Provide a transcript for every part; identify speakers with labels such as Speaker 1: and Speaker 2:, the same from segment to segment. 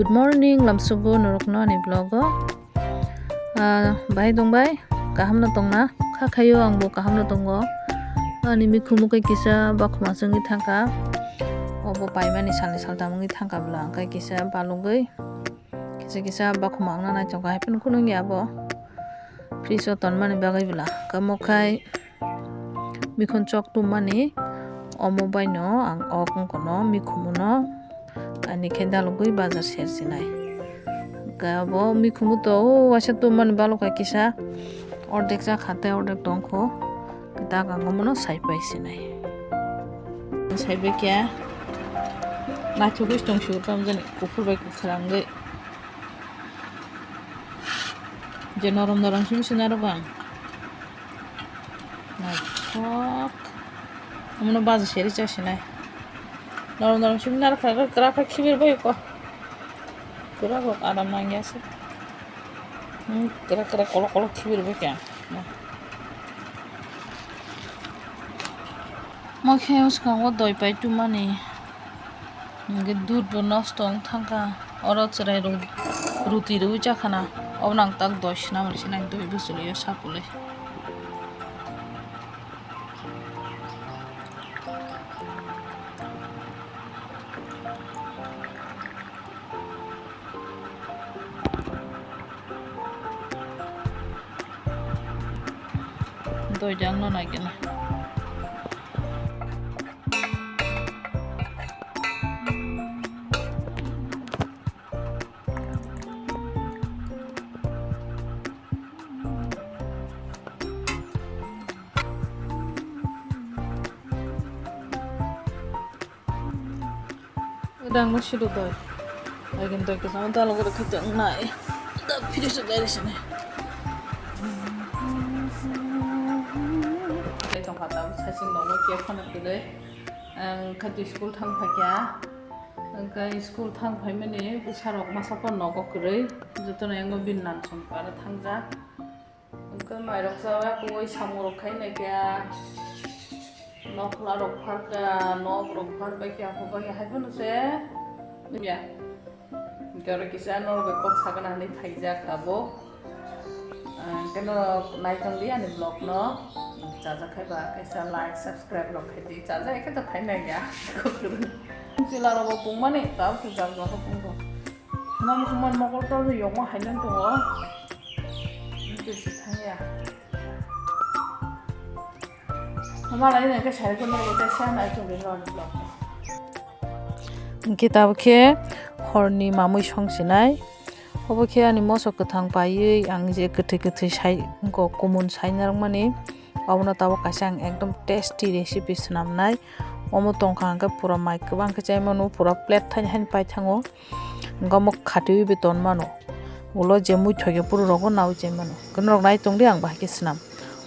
Speaker 1: Good morning lamsugo norokno ani vlogo bai dongbai kaham na tongna khayo angbo kaham na tongo ani mikhumu kai kisa bakhuma sangi thangka obo paimani salni saldamungi thangka bla kai kisa balungoi kisa bakhuma angna nai chongka haipun kunung yabo friso tonmani bagai bla kamokai mikhun chok tumani omo baino ang okong kono mikhumuno ani kendalugui bazar sersinai gabo mikhumu to wasa tuman baloka kisa ordek ja khate ordek tongkho kita gangomono saipai sinai saibe kya na chubis tong shu tam jani kufur bai kufrangai je norom sim sinaro bang na chok amono bazar seri cha sinai norom sim nar kra khibir bai ko kira kok adam nangis kira kolok khibir bai kya Mochonya uskango doi pai tumani nge dud bo nostong thangka oro cherai ruti ru chakhana obnang tak doi snam sinai doi busuli sapule doi jang no nagena Udang masih doi lagi doi ke sama talo gede kejang naik tapi video sudah di sini tong kata sasin nongol kia khana kede kati school thang phakya kai school thang phai mene sarok masapa nogo kre jotona yango binnan som para thangja ka mairok sawa koi samurok khai na kya nokla rok pharka nok rok pharba kya hoba ya haibon se ya garo kisa no be kok sagana ni thaijak tabo keno naitong dia ni blog no jaja khaiba kaisa like subscribe lo khaidi jaja ek to khai na ya sila ro pung mani ta su jam no pung do nam kuman mokol to yok ma hainan to itu sih ya hamarai ne ka share kono ro ta sana to be ro blog kitab ke horni mamui songsinai obo ke ani moso kathang pai ang je kethi sai ko komun sai narmani abono tabo kaisa ang ekdom tasty recipe snamnai omo tongkha angka pura mai kwbang khe chaimano pura plate thain hain pai thango gamo khatiwi beton mano ulo je mui thoge puru rogo naw chaimano kono nai tongdi ang ba ke snam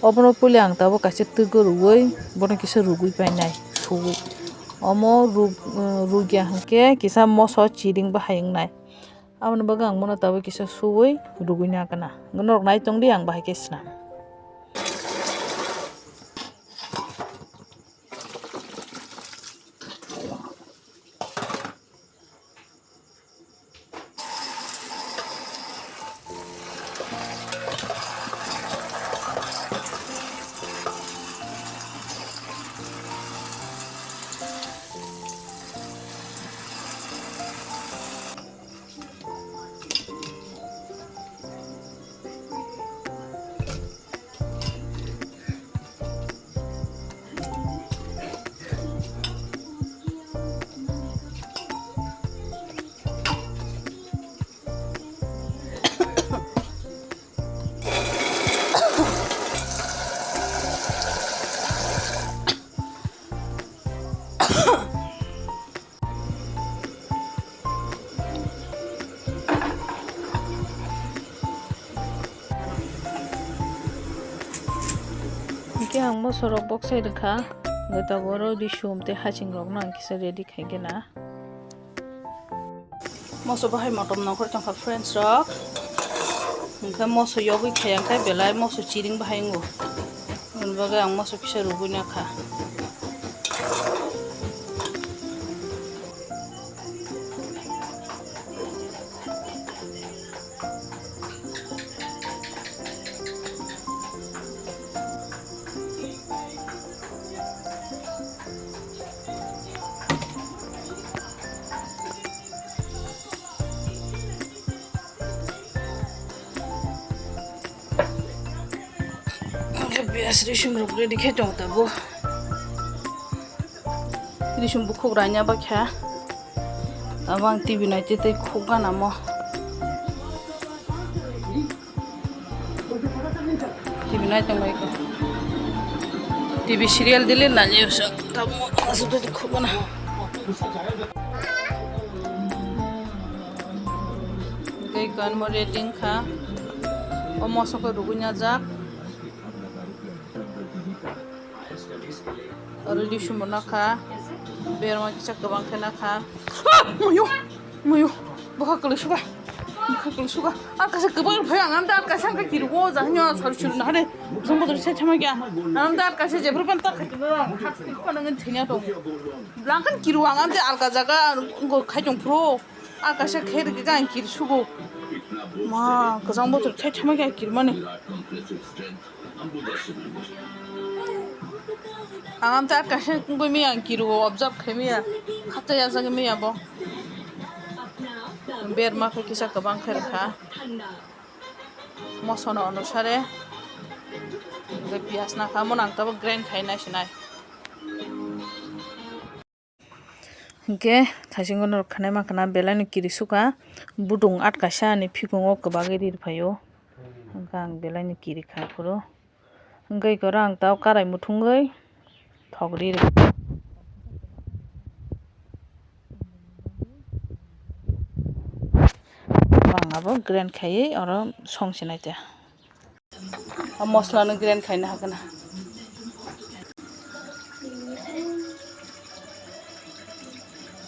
Speaker 1: obono puli ang tabo kaisa tugo ruoi bono kisa rugui pai nai sugu omo rugya hangke kisa moso chiring ba hayeng nai abon bagang mono tabo kisa suwoi ruguina kana gonok nai tongdi ang ba ke snam Iki ang mo sorok box ay dekha gata goro di shum te haching rok nang kisa ready khaige na mo so bahai motom nang khor tang kha friends rok ngka mo so yogi khayang kai belai mo so chiring bahai ngo unbaga ang mo so kisa rubuna kha biasa risum rupanya dikecong tabu. Risum buku ranya bakha. Abang TV nanti teh kuka nama. TV nanti mereka. TV serial dilin nanya usah. Tabu masuk tuh kuka na. Gay kan mau rating kah? Masuk ke rugunya jak. Already shumo nakha. Biar mau kita kebang kena kah? Muyo, buka kelis suka. Akasih kebang bayang anda akasih angkat kiri gua zahnya sarjun nade. Semua terus saya cuma kya. Anda akasih jebur pantak ketemu. Hak dengan tinggal dong. Belakang kiri wang anda alka jaga gua kacung pro. Akasih kiri kita kiri suku. Ma, kesang botol saya cuma kya kiri mana. Angam tak kasih gue mian kiri gua observe kemia. Kata ya sang kemia bo. Biar mak kisah kebang kerja. Mosono anusare. Gue bias nak kamu nang tahu grand kaina sinai. Oke, kasih gue nur kena makna bela ni kiri suka. Budung at kasih ni pikungo kebagi di payo. Gang bela ni kiri kai Phoro. Gue korang tahu karai mutunggai. Thok di. Apa grand kaya orang song sini aja. Masala nu grand kaya nak kena.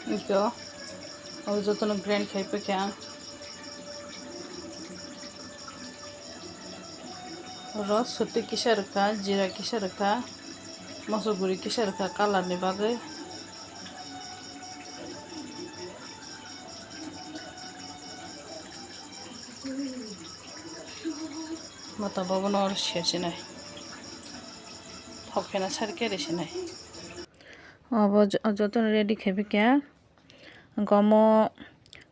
Speaker 1: Itu, aku jatuh nu grand kaya pakai. Orang suti kisah reka, jira kisah reka, masuk guri kisah reka kalah ni bagai. Mata Abono harus siap sini. Thok kena cari kiri sini. Abo jatuh ready kaya kya. Kamu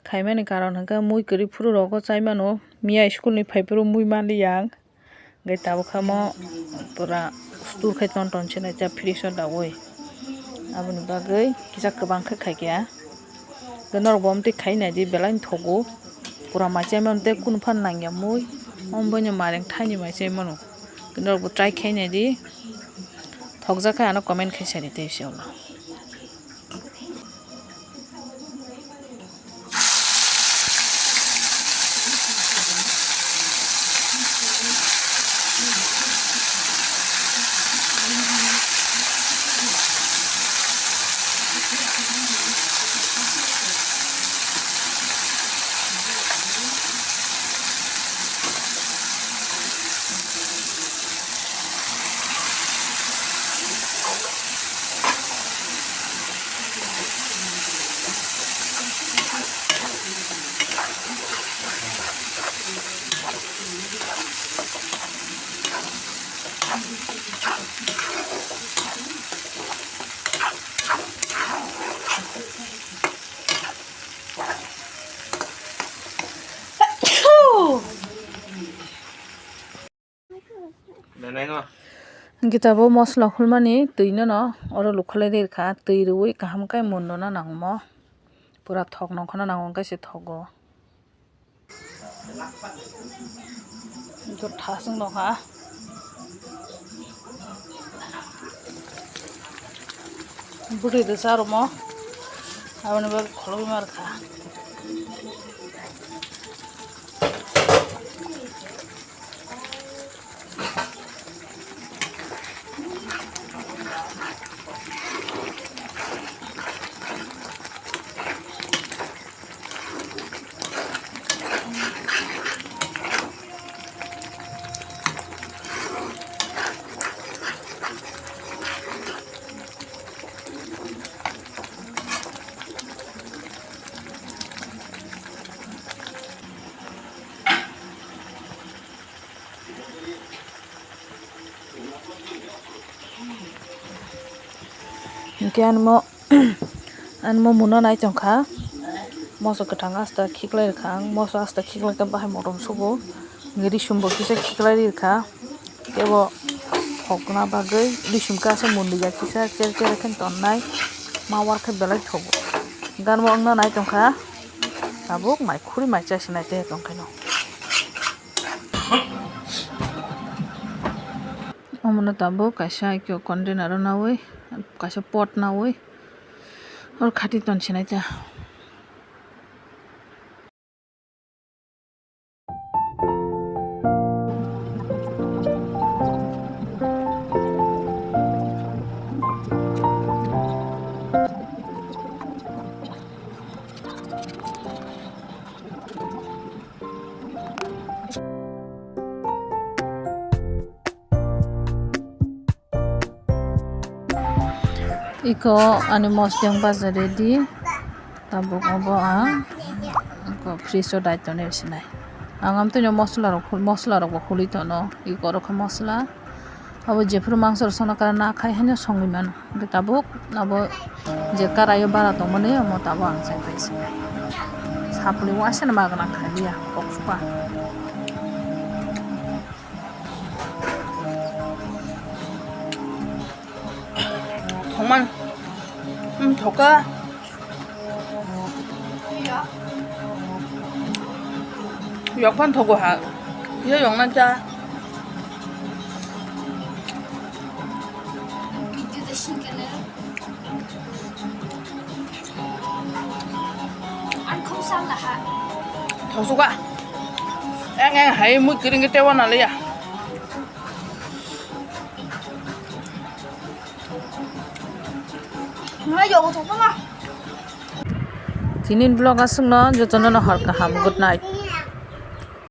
Speaker 1: kaya mana karan hangga mui kiri Phoro rogo cai mano. Mia school ni Phoro mui mali yang. Gay tahu kamu pura stur kaya tonton sini aja free-shot away. Abono bagai kisah kebang kaya kya. Genor bom te kaya nadi belain thogo. Pura macam mana te kun pan nangya mui. Ombonya mareng tanya macam mana. Genor bu try kaya nadi. Thok jaka anak comment kaya sari te insyaallah. Kita bawa masala hulmani tuina no orang lukalai deh kah tuirui kaham kai mundo na nangmo pura thok nongkona nangong kai se thogo itu thasung no kah budi desa romo awan bag kholobi mar kah Mungkin anu muna naik jongka, masuk ke tangga asta kiklai kang, masuk asta kiklai kan bahaya morom subuh, ngiri sumber kisah kiklai kah, kebo thokna bagui lisum kasa mundi ya kisa cher khen tonnai mawar khe belai thogo ganmo angna nai tongkha tabuk mai khuri mai chasinai te tongkhaino omono tabuk kaisa ikyo container nawi kaisa pot nawi or khati ton sinai ta iko ani mosdeng baza ready tabuk obo ang ko friso dai tonel sinai angam to mosla rok bo khuli tono iko rok mosla abo jefru mangso sono kara na khai hanya songui man tabuk abo je karayo bara tongmani amo tabo ang sai paisi sapli wase na magana khaliya koksupa 정말 더가 약간 더고 하 이거 영란자 thầu số quá anh hãy mua cái treo nào lấy à Tinin vlog asung no jotono no har kaham good night.